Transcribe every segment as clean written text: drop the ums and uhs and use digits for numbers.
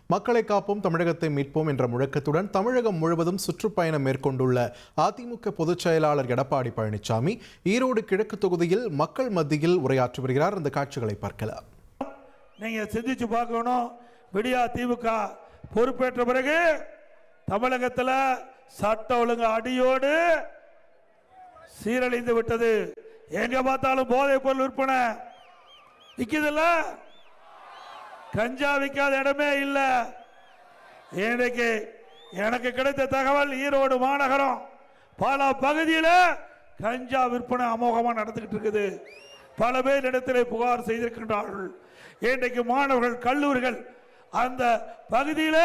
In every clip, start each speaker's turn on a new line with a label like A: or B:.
A: மக்களை காப்போம் தமிழகத்தை மீட்போம் என்ற முழக்கத்துடன் தமிழகம் முழுவதும் சுற்றுப்பயணம் மேற்கொண்டுள்ள அதிமுக பொதுச் செயலாளர் எடப்பாடி பழனிசாமி ஈரோடு கிழக்கு தொகுதியில் மக்கள் மத்தியில் உரையாற்றி வருகிறார். அந்த காட்சிகளை பார்க்கலாம்.
B: நீங்க சிந்திச்சு பார்க்கணும். விடியா திமுக பொறுப்பேற்ற பிறகு தமிழகத்தில் சட்ட ஒழுங்கு அடியோடு சீரழிந்து விட்டது. எங்க பார்த்தாலும் போதைப் பொருள் விற்பனை விற்குதுல்ல, கஞ்சா விற்காத இடமே இல்லை. இன்றைக்கு எனக்கு கிடைத்த தகவல், ஈரோடு மாநகரம் பல பகுதியில் கஞ்சா விற்பனை அமோகமாக நடந்துகிட்டு இருக்குது. பல பேர் இடத்திலே புகார் செய்திருக்கின்றார்கள். இன்றைக்கு மாணவர்கள், கல்லூரிகள் அந்த பகுதியில்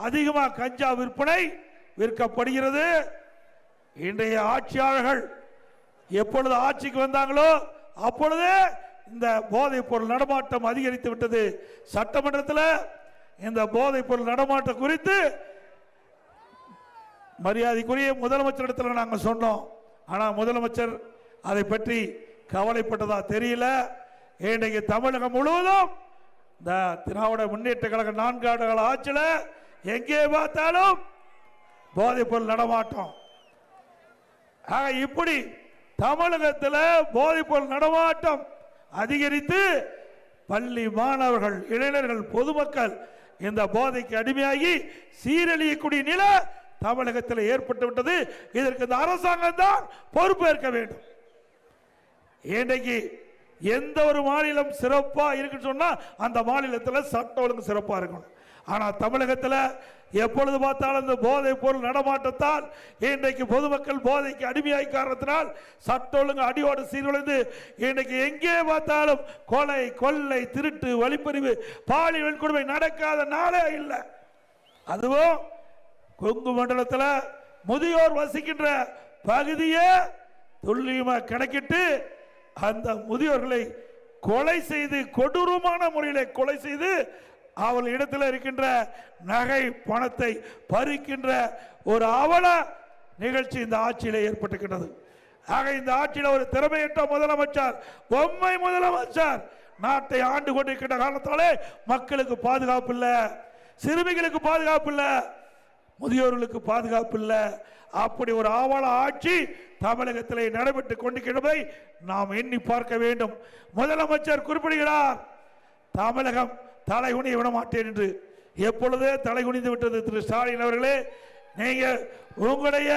B: அதிகமாக கஞ்சா விற்பனை விற்கப்படுகிறது. இன்றைய ஆட்சியாளர்கள் எப்பொழுது ஆட்சிக்கு வந்தாங்களோ அப்பொழுது இந்த போதைப் பொருள் நடமாட்டம் அதிகரித்து விட்டது. சட்டமன்றத்தில் இந்த போதைப் பொருள் நடமாட்டம் குறித்து மரியாதைக்குரிய முதலமைச்சரிடத்தில் நாங்கள் சொன்னோம். ஆனால் முதலமைச்சர் அதை பற்றி கவலைப்பட்டதா தெரியல. இன்றைக்கு தமிழகம் முழுவதும் இந்த திராவிட முன்னேற்ற கழக 4 ஆண்டுகால ஆட்சியில் எங்கே பார்த்தாலும் போதைப் பொருள் நடமாட்டம். இப்படி தமிழகத்தில் போதைப் பொருள் நடமாட்டம் அதிகரித்து பள்ளி மாணவர்கள், இளைஞர்கள், பொதுமக்கள் இந்த போதைக்கு அடிமையாகி சீரழியக்கூடிய நிலை தமிழகத்தில் ஏற்பட்டு விட்டது. இதற்கு இந்த அரசாங்கம் தான் பொறுப்பேற்க வேண்டும். இன்றைக்கு எந்த ஒரு மாநிலம் சிறப்பா இருக்குன்னு சொன்னா அந்த மாநிலத்தில் சட்ட ஒழுங்கு சிறப்பா இருக்கணும். ஆனால் தமிழகத்தில் எப்பொழுது பார்த்தாலும் இந்த போதைப் பொருள் நடமாட்டத்தால் இன்றைக்கு பொதுமக்கள் போதைக்கு அடிமையாய் காரணத்தினால் சட்ட ஒழுங்கு அடியோடு சீர்குலைந்து இன்றைக்கு எங்கே பார்த்தாலும் கொலை, கொள்ளை, திருட்டு, வழிப்பறிவு, பாலியல் வன்கொடுமை நடக்காத நாளே இல்லை. அதுவும் கொங்கு மண்டலத்தில் முதியோர் வசிக்கின்ற பகுதியை துல்லியமாக கணக்கிட்டு அந்த முதியோர்களை கொலை செய்து, கொடூரமான முறையில் கொலை செய்து அவள் இடத்தில் இருக்கின்ற நகை பணத்தை பறிக்கின்ற ஒரு அவல நிகழ்ச்சி இந்த ஆட்சியில் ஏற்பட்டிருக்கிறது. ஆக இந்த ஆட்சியில் ஒரு திறமையற்ற முதலமைச்சர், பொம்மை முதலமைச்சர் நாட்டை ஆண்டு கொண்டிருக்கின்ற காரணத்தாலே மக்களுக்கு பாதுகாப்பு இல்லை, சிறுமிகளுக்கு பாதுகாப்பு இல்லை, முதியோர்களுக்கு பாதுகாப்பு இல்லை. அப்படி ஒரு ஆவல ஆட்சி தமிழகத்தில் நடைபெற்றுக் கொண்டிருக்கிறதை நாம் எண்ணி பார்க்க வேண்டும். முதலமைச்சர் குறிப்பிடுகிறார், தமிழகம் தலை குனிய விட மாட்டேன் என்று. எப்பொழுதே தலை குனிந்து விட்டது. திரு ஸ்டாலின் அவர்களே, நீங்க உங்களுடைய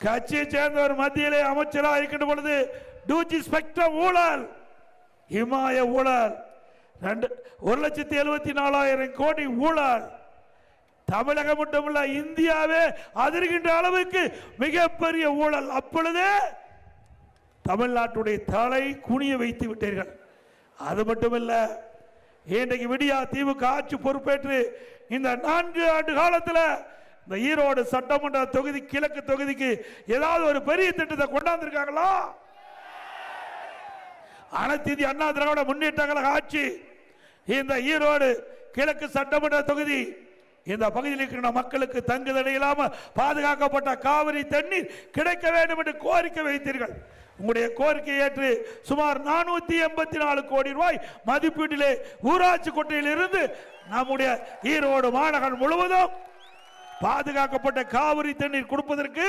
B: கட்சியை சேர்ந்தவர் மத்தியிலே அமைச்சராக இருக்கின்ற பொழுது டூஜி ஸ்பெக்ட்ரம் ஊழல், இமாய ஊழல், 1,74,000 கோடி ஊழல், தமிழகம் மட்டுமல்ல இந்தியாவே அதிர்கின்ற அளவுக்கு மிகப்பெரிய ஊழல். அப்பொழுதே தமிழ்நாட்டுடைய தலை குனிய வைத்து விட்டீர்கள். அது மட்டுமல்ல, இன்றைக்கு விடியா திமுக ஆட்சி பொறுப்பேற்று இந்த 4 ஆண்டு காலத்தில் இந்த ஈரோடு சட்டமன்ற தொகுதி, கிழக்கு தொகுதிக்கு ஏதாவது ஒரு பெரிய திட்டத்தை கொண்டாந்துருக்காங்களா? அனைத்து இந்திய அண்ணா திராவிட முன்னேற்ற கழக ஆட்சி இந்த ஈரோடு கிழக்கு சட்டமன்ற தொகுதி இந்த பகுதியில் இருக்கிற மக்களுக்கு தங்குதடை இல்லாமல் பாதுகாக்கப்பட்ட காவிரி தண்ணீர் கிடைக்க வேண்டும் என்று கோரிக்கை வைத்தீர்கள். உங்களுடைய கோரிக்கையை ஏற்று சுமார் 484 கோடி ரூபாய் மதிப்பீட்டிலே ஊராட்சி கொட்டையில் இருந்து நம்முடைய ஈரோடு மாநகரம் முழுவதும் பாதுகாக்கப்பட்ட காவிரி தண்ணீர் கொடுப்பதற்கு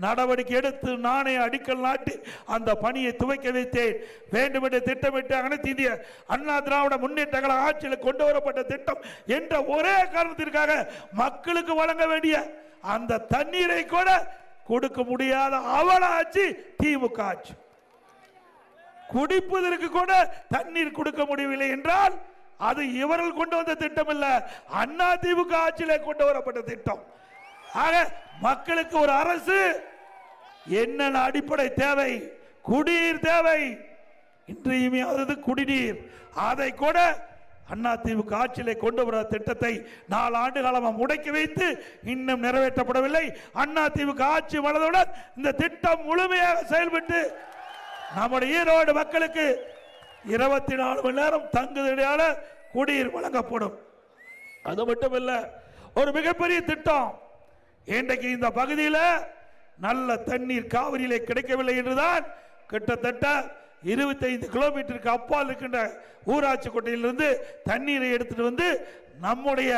B: நடவடிக்கை எடுத்து நானே அடிக்கல் நாட்டி அந்த பணியை துவக்க வைத்தேன். வேண்டுமென்று திட்டமிட்டு அனைத்து இந்திய அண்ணா திராவிட முன்னேற்ற கழக ஆட்சியில் கொண்டு வரப்பட்ட திட்டம் என்ற ஒரே காரணத்திற்காக மக்களுக்கு வழங்க வேண்டிய அந்த தண்ணீரை கூட கொடுக்க முடியாத அவல ஆட்சி திமுக ஆட்சி. குடிப்பதற்கு கூட தண்ணீர் கொடுக்க முடியவில்லை என்றால் அது இவர்கள் கொண்டு வந்த திட்டம் இல்ல, அண்ணா திமுக ஆட்சியிலே கொண்டு வரப்பட்ட திட்டம். ஆக மக்களுக்கு ஒரு அரசு என்னென்ன அடிப்படை தேவை, குடிநீர் தேவை, இன்றியமையாதது குடிநீர். அதை கூட அண்ணா திமுக ஆட்சியிலே கொண்டு வர திட்டத்தை 4 ஆண்டு காலமாக முடக்கி வைத்து இன்னும் நிறைவேற்றப்படவில்லை. அண்ணா திமுக ஆட்சி வளர்ந்தவுடன் இந்த திட்டம் முழுமையாக செயல்பட்டு நம்முடைய ஈரோடு மக்களுக்கு 24 மணி நேரம் தங்குதடையால குடிநீர் வழங்கப்படும். அது மட்டுமல்ல, ஒரு மிகப்பெரிய திட்டம். இன்றைக்கு இந்த பகுதியில் நல்ல தண்ணீர் காவிரியிலே கிடைக்கவில்லை என்றுதான் கிட்டத்தட்ட 25 கிலோமீட்டருக்கு அப்பால் இருக்கின்ற ஊராட்சி கோட்டையிலிருந்து தண்ணீரை எடுத்துட்டு வந்து நம்முடைய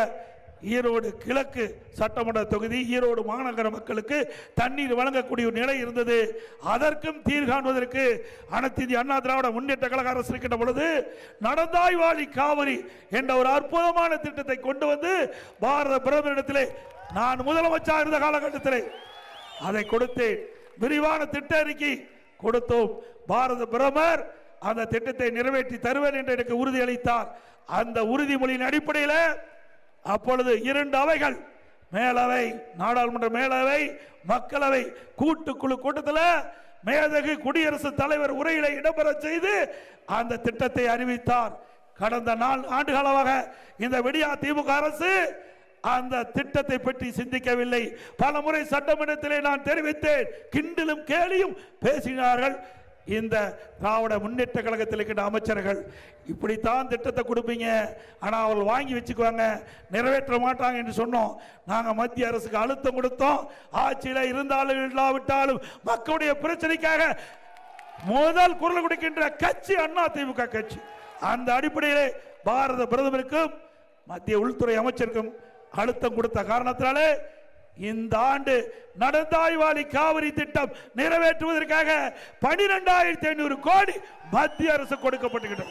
B: ஈரோடு கிழக்கு சட்டமன்ற தொகுதி ஈரோடு மாநகர மக்களுக்கு தண்ணீர் வழங்கக்கூடிய ஒரு நிலை இருந்தது. அதற்கும் தீர்வு காண்பதற்கு அனைத்து இந்திய அண்ணா திராவிட முன்னேற்ற கழக அரசு இருக்கின்ற பொழுது நடந்தாய் வாழி காவிரி என்ற ஒரு அற்புதமான திட்டத்தை கொண்டு வந்து பாரத பிரதமரிடத்திலே நான் முதலமைச்சர் இருந்த காலகட்டத்திலே அதை கொடுத்தேன். விரிவான திட்ட அறிக்கை கொடுத்தோம். பாரத பிரதமர் அந்த திட்டத்தை நிறைவேற்றி தருவேன் என்று எனக்கு உறுதியளித்தார். அந்த உறுதிமொழியின் அடிப்படையில் அப்பொழுது 2 அவைகள், மேலவை, நாடாளுமன்ற மேலவை, மக்களவை கூட்டுக்குழு கூட்டத்தில் மேதகு குடியரசுத் தலைவர் உரையிலே இடம்பெற செய்து அந்த திட்டத்தை அறிவித்தார். கடந்த 4 ஆண்டுகளாக இந்த விடியா திமுக அரசு அந்த திட்டத்தை பற்றி சிந்திக்கவில்லை. பல முறை சட்டமன்றத்திலே நான் தெரிவித்தேன். கிண்டலும் கேலியும் பேசினார்கள் இந்த திராவிட முன்னேற்ற கழகத்தில் இருக்கின்ற அமைச்சர்கள். இப்படித்தான் திட்டத்தை கொடுப்பீங்க, ஆனால் அவர்கள் வாங்கி வச்சுக்குவாங்க, நிறைவேற்ற மாட்டாங்க என்று சொன்னோம். நாங்கள் மத்திய அரசுக்கு அழுத்தம் கொடுத்தோம். ஆட்சியில் இருந்தாலும் இல்லாவிட்டாலும் மக்களுடைய பிரச்சனைக்காக முதல் குரல் கொடுக்கின்ற கட்சி அண்ணா திமுக கட்சி. அந்த அடிப்படையிலே பாரத பிரதமருக்கும் மத்திய உள்துறை அமைச்சருக்கும் அழுத்தம் கொடுத்த காரணத்தினாலே இந்த ஆண்டு நடந்தாய் வாழி காவிரி திட்டம் நிறைவேற்றுவதற்காக 12,500 கோடி மத்திய அரசு கொடுக்கப்பட்டுள்ளது.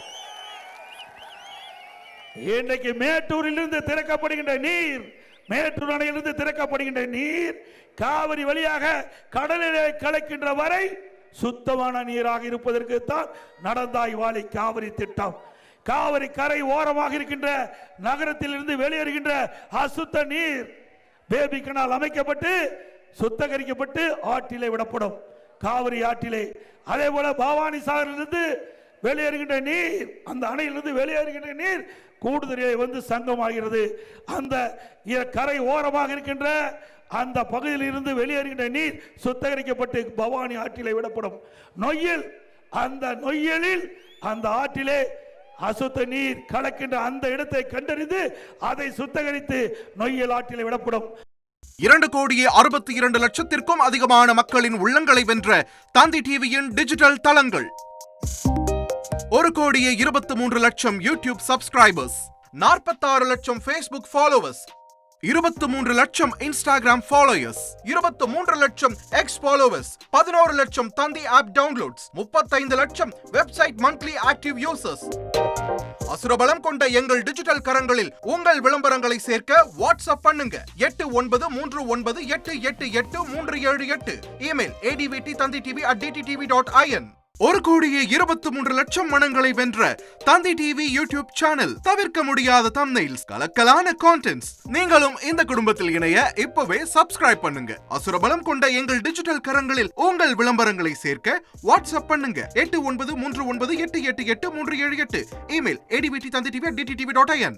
B: இன்றைக்கு மேட்டூரிலிருந்து திறக்கப்படுகின்ற நீர், மேட்டூர் அணையிலிருந்து திறக்கப்படுகின்ற நீர் காவிரி வழியாக கடலிலே கலக்கின்ற வரை சுத்தமான நீராக இருப்பதற்கு தான் நடந்தாய் வாழி காவிரி திட்டம். காவிரி கரை ஓரமாக இருக்கின்ற நகரத்தில் இருந்து வெளியேறுகின்ற அசுத்த நீர் பேபி கனால் அமைக்கப்பட்டு சுத்தகரிக்கப்பட்டு ஆற்றிலே விடப்படும். காவிரி ஆற்றிலே அதே போல பவானி சாகரிலிருந்து வெளியேறுகின்ற நீர், அந்த அணையிலிருந்து வெளியேறுகின்ற நீர் கூடுதலிலே வந்து சங்கமாகிறது. அந்த கரை ஓரமாக இருக்கின்ற அந்த பகுதியில் இருந்து வெளியேறுகின்ற நீர் சுத்தகரிக்கப்பட்டு பவானி ஆற்றிலே விடப்படும். நொய்யல், அந்த நொய்யலில் அந்த ஆற்றிலே அசுத்த நீர் கலக்கின்ற அந்த இடத்தை கண்டறிந்து அதை சுத்தகரித்து நொய்யல் ஆற்றிலே விடப்படும்.
C: 2,62,00,000 அதிகமான மக்களின் உள்ளங்களை வென்ற தந்தி டிவியின் டிஜிட்டல் தளங்கள், 1,23,00,000 யூடியூப் சப்ஸ்கிரைபர்ஸ், 46 லட்சம் Facebook ஃபாலோவர்ஸ், 23 லட்சம் இன்ஸ்டாகிராம் ஃபாலோயர்ஸ், 23 லட்சம் எக்ஸ் ஃபாலோவர்ஸ், 11 லட்சம் தந்தி ஆப் டவுன்லோட்ஸ், 35 லட்சம் வெப்சைட் மந்த்லி ஆக்டிவ் யூசர்ஸ். அசுரபலம் கொண்ட எங்கள் டிஜிட்டல் கரங்களில் உங்கள் விளம்பரங்களை சேர்க்க வாட்ஸ்அப் பண்ணுங்க. 8939888378. Email advttanditv@dttv.in. 1,23,00,000 மனங்களை வென்ற தந்தி டிவி யூடியூப் சேனல். தவிர்க்க முடியாத தம்ப்நெயில்ஸ், கலக்கலான கான்டென்ட்ஸ். நீங்களும் இந்த குடும்பத்தில் இணைய இப்பவே சப்ஸ்கிரைப் பண்ணுங்க. அசுரபலம் கொண்ட எங்கள் டிஜிட்டல் கரங்களில் உங்கள் விளம்பரங்களை சேர்க்க வாட்ஸ்அப் பண்ணுங்க. 8939888378. Email advttanditv@dttv.in.